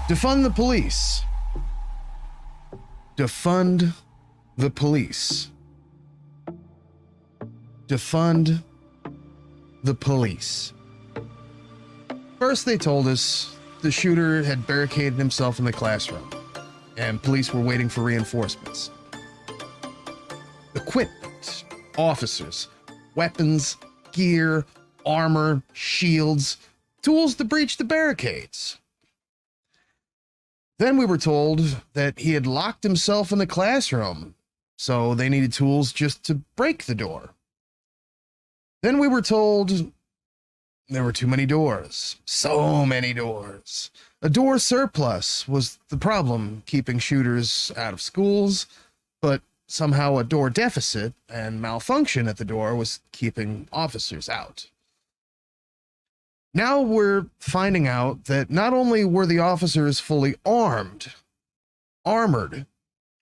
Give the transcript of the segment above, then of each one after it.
Defund the police. Defund the police. Defund the police. First, they told us the shooter had barricaded himself in the classroom, and police were waiting for reinforcements. Equipment, officers, weapons, gear, armor, shields, tools to breach the barricades. Then we were told that he had locked himself in the classroom, so they needed tools just to break the door. Then we were told there were too many doors. So many doors. A door surplus was the problem keeping shooters out of schools, but somehow a door deficit and malfunction at the door was keeping officers out. Now we're finding out that not only were the officers fully armed, armored,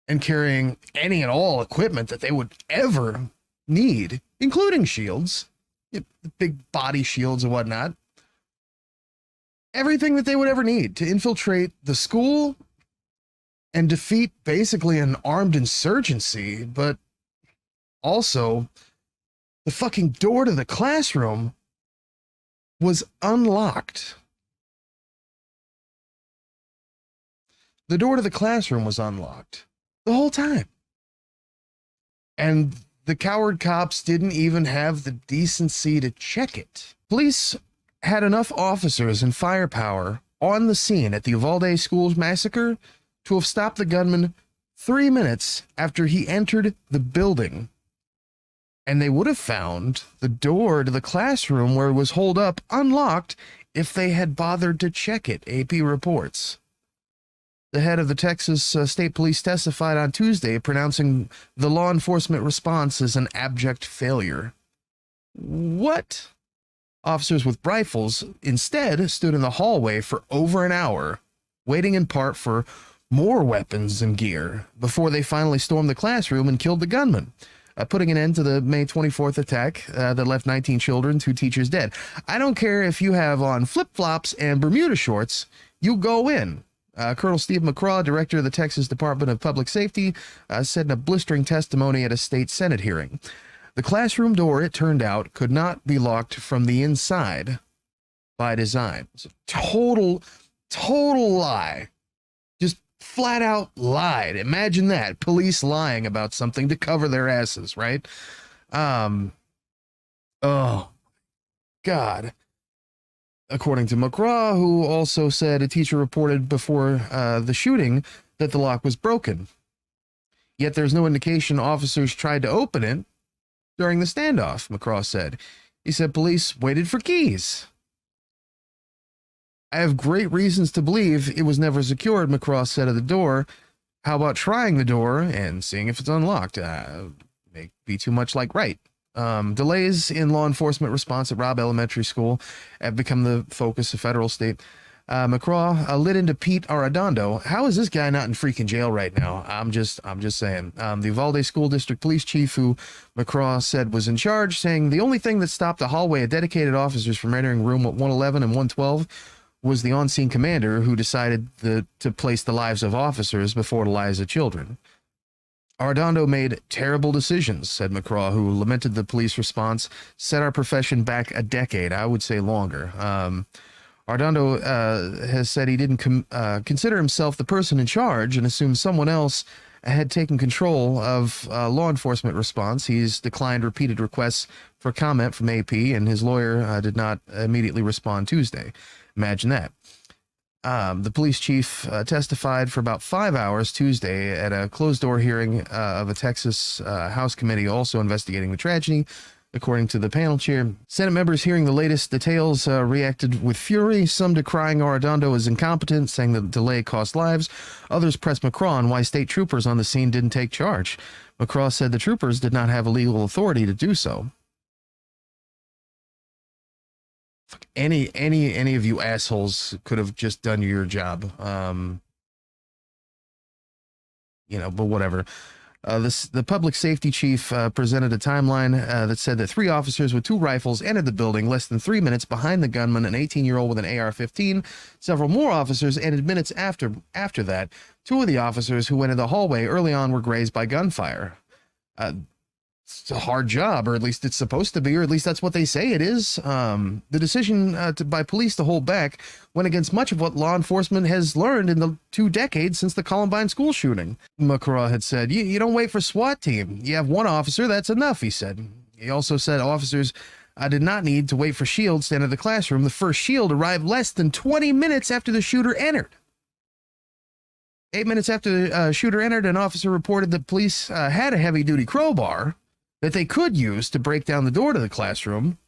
and carrying any and all equipment that they would ever need, including shields, the big body shields and whatnot, everything that they would ever need to infiltrate the school and defeat basically an armed insurgency, but also the fucking door to the classroom was unlocked. The door to the classroom was unlocked the whole time. And the coward cops didn't even have the decency to check it. Police had enough officers and firepower on the scene at the Uvalde schools massacre to have stopped the gunman 3 minutes after he entered the building. And they would have found the door to the classroom where it was holed up unlocked if they had bothered to check it, AP reports. The head of the Texas State Police testified on Tuesday, pronouncing the law enforcement response as an abject failure. What? Officers with rifles instead stood in the hallway for over an hour, waiting in part for more weapons and gear before they finally stormed the classroom and killed the gunman, putting an end to the May 24th attack that left 19 children, 2 teachers dead. I don't care if you have on flip-flops and Bermuda shorts, you go in. Colonel Steve McCraw, director of the Texas Department of Public Safety, said in a blistering testimony at a state Senate hearing. The classroom door, it turned out, could not be locked from the inside by design. It's a total lie. Just flat out lied. Imagine that. Police lying about something to cover their asses, right? Oh, God. According to McCraw, who also said a teacher reported before the shooting that the lock was broken. Yet there's no indication officers tried to open it during the standoff, McCraw said. He said police waited for keys. I have great reasons to believe it was never secured, McCraw said of the door. How about trying the door and seeing if it's unlocked? May be too much like right. Delays in law enforcement response at Robb Elementary School have become the focus of federal state. McCraw lit into Pete Arredondo. How is this guy not in freaking jail right now? I'm just saying. The Uvalde School District Police Chief, who McCraw said was in charge, saying the only thing that stopped the hallway of dedicated officers from entering room 111 and 112 was the on-scene commander who decided to place the lives of officers before the lives of children. Arredondo made terrible decisions, said McCraw, who lamented the police response, set our profession back a decade, I would say longer. Arredondo has said he didn't consider himself the person in charge and assumed someone else had taken control of law enforcement response. He's declined repeated requests for comment from AP, and his lawyer did not immediately respond Tuesday. Imagine that. The police chief testified for about 5 hours Tuesday at a closed-door hearing of a Texas House committee also investigating the tragedy. According to the panel chair, Senate members hearing the latest details reacted with fury, some decrying Arredondo as incompetent, saying the delay cost lives. Others pressed McCraw on why state troopers on the scene didn't take charge. McCraw said the troopers did not have a legal authority to do so. Fuck, any of you assholes could have just done your job. But whatever. The public safety chief presented a timeline that said that 3 officers with 2 rifles entered the building less than 3 minutes behind the gunman, an 18-year-old with an AR-15. Several more officers entered minutes after that. 2 of the officers who entered the hallway early on were grazed by gunfire. It's a hard job, or at least it's supposed to be, or at least that's what they say it is. The decision by police to hold back went against much of what law enforcement has learned in the 2 decades since the Columbine school shooting. McCraw had said, you don't wait for SWAT team. You have 1 officer, that's enough, he said. He also said officers did not need to wait for shields to enter the classroom. The first shield arrived less than 20 minutes after the shooter entered. 8 minutes after the shooter entered, an officer reported that police had a heavy-duty crowbar that they could use to break down the door to the classroom.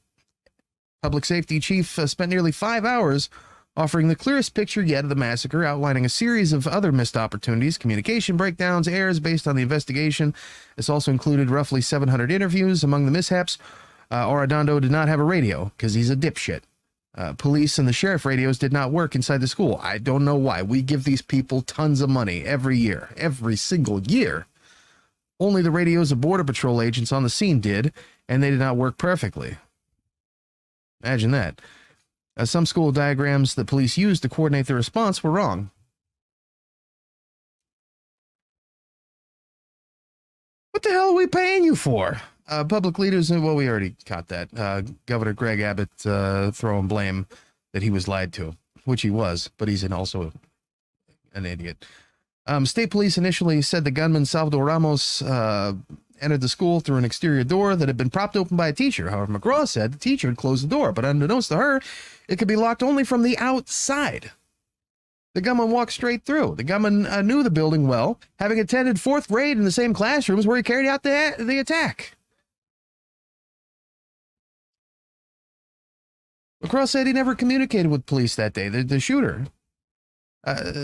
Public safety chief spent nearly 5 hours offering the clearest picture yet of the massacre, outlining a series of other missed opportunities, communication breakdowns, errors based on the investigation. This also included roughly 700 interviews. Among the mishaps, Arredondo did not have a radio because he's a dipshit. Police and the sheriff radios did not work inside the school. I don't know why. We give these people tons of money every year, every single year. Only the radios of Border Patrol agents on the scene did, and they did not work perfectly. Imagine that. Some school diagrams the police used to coordinate the response were wrong. What the hell are we paying you for? Public leaders, well, we already caught that. Governor Greg Abbott throwing blame that he was lied to, which he was, but he's also an idiot. State police initially said the gunman, Salvador Ramos, entered the school through an exterior door that had been propped open by a teacher. However, McGraw said the teacher had closed the door, but unbeknownst to her, it could be locked only from the outside. The gunman walked straight through. The gunman knew the building well, having attended 4th grade in the same classrooms where he carried out the attack. McGraw said he never communicated with police that day. The shooter.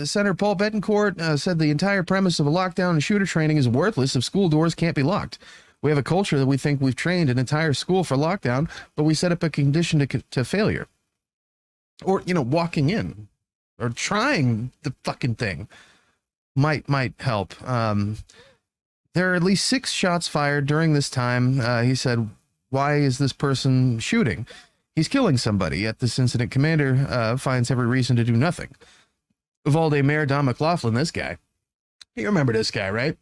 Senator Paul Betancourt said the entire premise of a lockdown and shooter training is worthless if school doors can't be locked. We have a culture that we think we've trained an entire school for lockdown, but we set up a condition to failure. Or, walking in or trying the fucking thing might help. There are at least 6 shots fired during this time. He said, why is this person shooting? He's killing somebody, yet this incident commander finds every reason to do nothing. Uvalde Mayor Don McLaughlin, this guy. You remember this guy, right?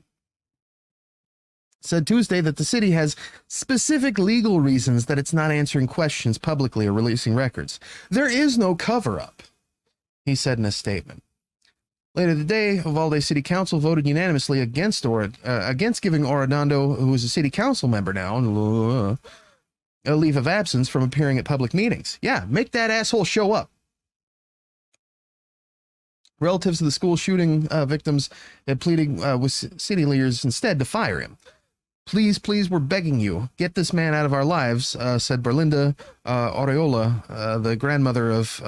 Said Tuesday that the city has specific legal reasons that it's not answering questions publicly or releasing records. There is no cover-up, he said in a statement. Later today, Uvalde City Council voted unanimously against giving Arredondo, who is a city council member now, a leave of absence from appearing at public meetings. Yeah, make that asshole show up. Relatives of the school shooting victims had pleaded with city leaders instead to fire him. Please, we're begging you, get this man out of our lives, said Berlinda Aureola, the grandmother of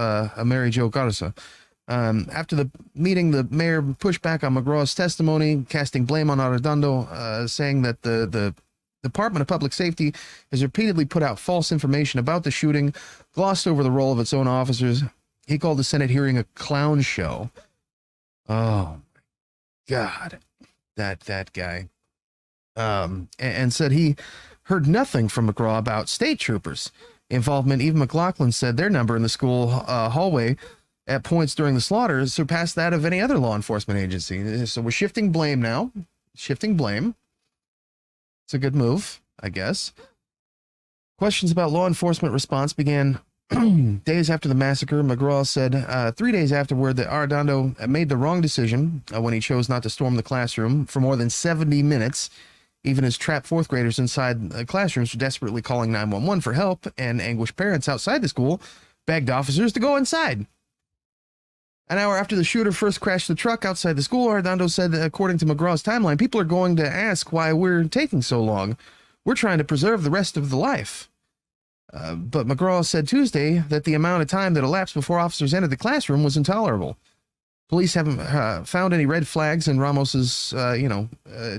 Mary Jo Garza. After the meeting, the mayor pushed back on McGraw's testimony, casting blame on Arredondo, saying that the Department of Public Safety has repeatedly put out false information about the shooting, glossed over the role of its own officers. He called the Senate hearing a clown show. Oh, God, that guy. And said he heard nothing from McGraw about state troopers' involvement. Even McLaughlin said their number in the school hallway at points during the slaughter surpassed that of any other law enforcement agency. So we're shifting blame now. Shifting blame. It's a good move, I guess. Questions about law enforcement response began days after the massacre. McGraw said 3 days afterward that Arredondo made the wrong decision when he chose not to storm the classroom for more than 70 minutes. Even as trapped 4th graders inside classrooms were desperately calling 911 for help, and anguished parents outside the school begged officers to go inside. An hour after the shooter first crashed the truck outside the school, Arredondo said, according to McGraw's timeline, people are going to ask why we're taking so long. We're trying to preserve the rest of the life. But McGraw said Tuesday that the amount of time that elapsed before officers entered the classroom was intolerable. Police haven't found any red flags in Ramos's,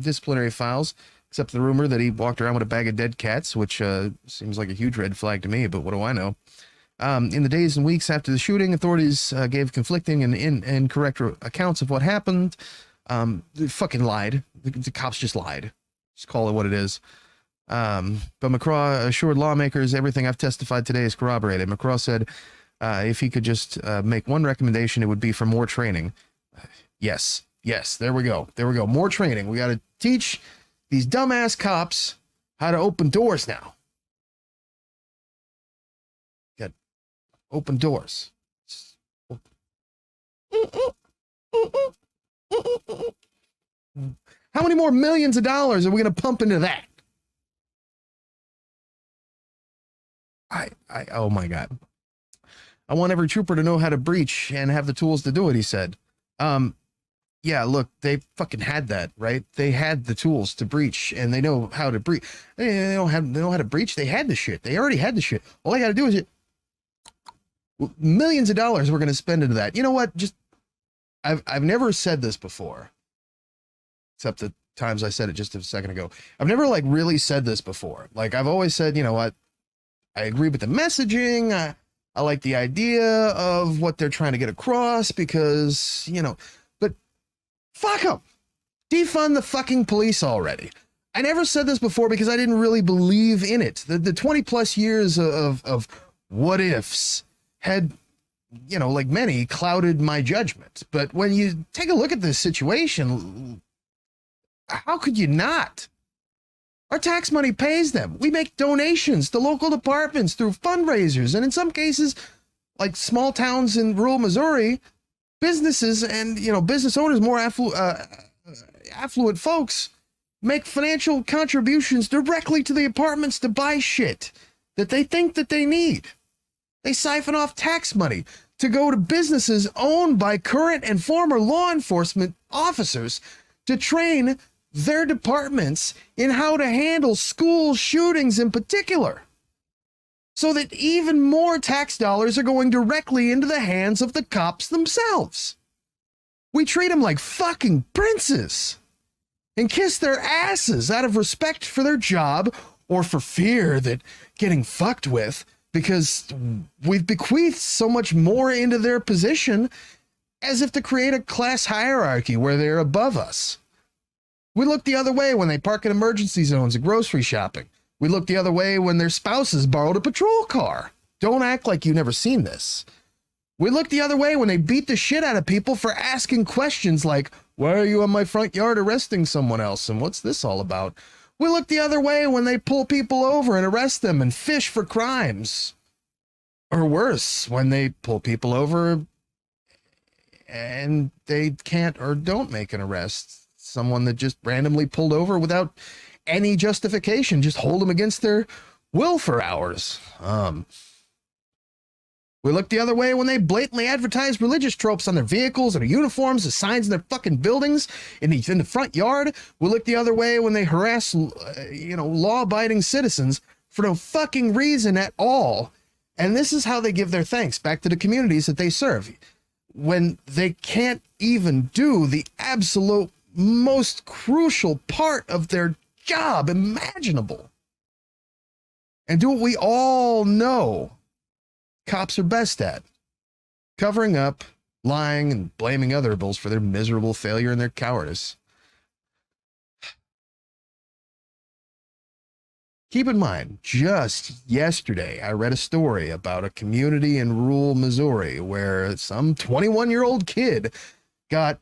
disciplinary files, except the rumor that he walked around with a bag of dead cats, which seems like a huge red flag to me, but what do I know? In the days and weeks after the shooting, authorities gave conflicting and incorrect accounts of what happened. They fucking lied. The cops just lied. Just call it what it is. But McCraw assured lawmakers everything I've testified today is corroborated. McCraw said if he could just make one recommendation, it would be for more training. Yes, there we go. More training. We got to teach these dumbass cops how to open doors now. Got open doors. How many more millions of dollars are we going to pump into that? Oh my God. I want every trooper to know how to breach and have the tools to do it, he said. Yeah, look, they fucking had that, right? They had the tools to breach, and they know how to breach. They know how to breach. They had the shit. They already had the shit. All they got to do is millions of dollars we're going to spend into that. You know what? Just I've never said this before, except the times I said it just a second ago. I've never like really said this before. Like I've always said, you know what? I agree with the messaging. I like the idea of what they're trying to get across because, you know, but fuck them. Defund the fucking police already. I never said this before because I didn't really believe in it. The 20 plus years of what ifs had, you know, like many, clouded my judgment. But when you take a look at this situation, how could you not? Our tax money pays them. We make donations to local departments through fundraisers. And in some cases, like small towns in rural Missouri, businesses and, you know, business owners, more affluent folks, make financial contributions directly to the apartments to buy shit that they think that they need. They siphon off tax money to go to businesses owned by current and former law enforcement officers to train their departments in how to handle school shootings in particular, so that even more tax dollars are going directly into the hands of the cops themselves. We treat them like fucking princes and kiss their asses out of respect for their job or for fear that getting fucked with, because we've bequeathed so much more into their position as if to create a class hierarchy where they're above us. We look the other way when they park in emergency zones at grocery shopping. We look the other way when their spouses borrowed a patrol car. Don't act like you've never seen this. We look the other way when they beat the shit out of people for asking questions like, why are you in my front yard arresting someone else? And what's this all about? We look the other way when they pull people over and arrest them and fish for crimes. Or worse, when they pull people over and they can't or don't make an arrest. Someone that just randomly pulled over without any justification, just hold them against their will for hours. We look the other way when they blatantly advertise religious tropes on their vehicles and their uniforms, the signs in their fucking buildings, in the front yard. We look the other way when they harass, law-abiding citizens for no fucking reason at all. And this is how they give their thanks back to the communities that they serve, when they can't even do the absolute most crucial part of their job imaginable, and do what we all know cops are best at: covering up, lying, and blaming others for their miserable failure and their cowardice. Keep in mind, just yesterday, I read a story about a community in rural Missouri where some 21-year-old kid got,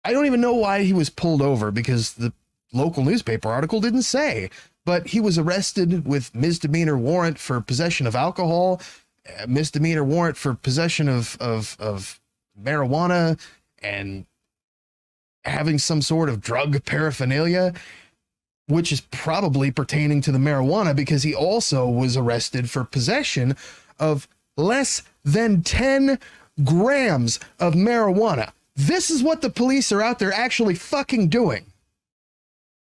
I don't even know why he was pulled over, because the local newspaper article didn't say, but he was arrested with misdemeanor warrant for possession of alcohol, misdemeanor warrant for possession of marijuana, and having some sort of drug paraphernalia, which is probably pertaining to the marijuana, because he also was arrested for possession of less than 10 grams of marijuana. This is what the police are out there actually fucking doing.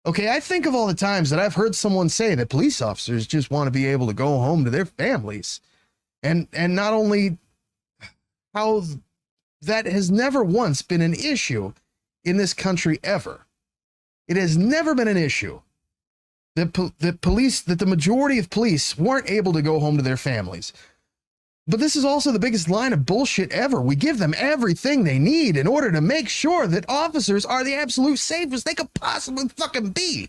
Okay, I think of all the times that I've heard someone say that police officers just want to be able to go home to their families. And not only how that has never once been an issue in this country ever. It has never been an issue that the majority of police weren't able to go home to their families. But this is also the biggest line of bullshit ever. We give them everything they need in order to make sure that officers are the absolute safest they could possibly fucking be.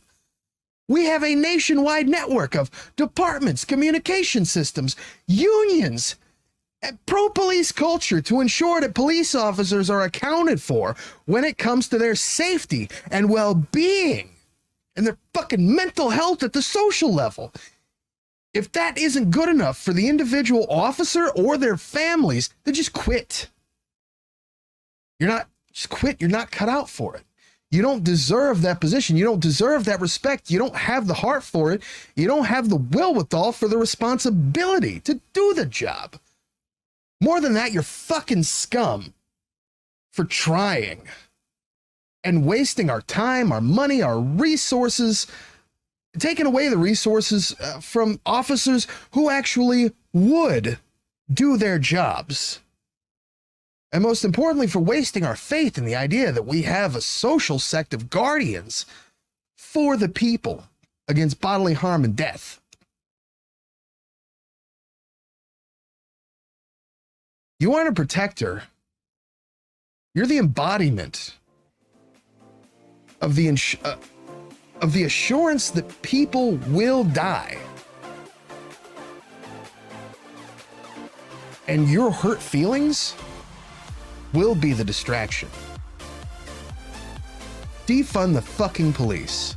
We have a nationwide network of departments, communication systems, unions, and pro-police culture to ensure that police officers are accounted for when it comes to their safety and well-being and their fucking mental health at the social level. If that isn't good enough for the individual officer or their families, then just quit. Just quit. You're not cut out for it. You don't deserve that position. You don't deserve that respect. You don't have the heart for it. You don't have the wherewithal for the responsibility to do the job. More than that, you're fucking scum for trying and wasting our time, our money, our resources, taking away the resources from officers who actually would do their jobs. And most importantly, for wasting our faith in the idea that we have a social sect of guardians for the people against bodily harm and death. You aren't a protector. You're the embodiment of the assurance that people will die. And your hurt feelings will be the distraction. Defund the fucking police.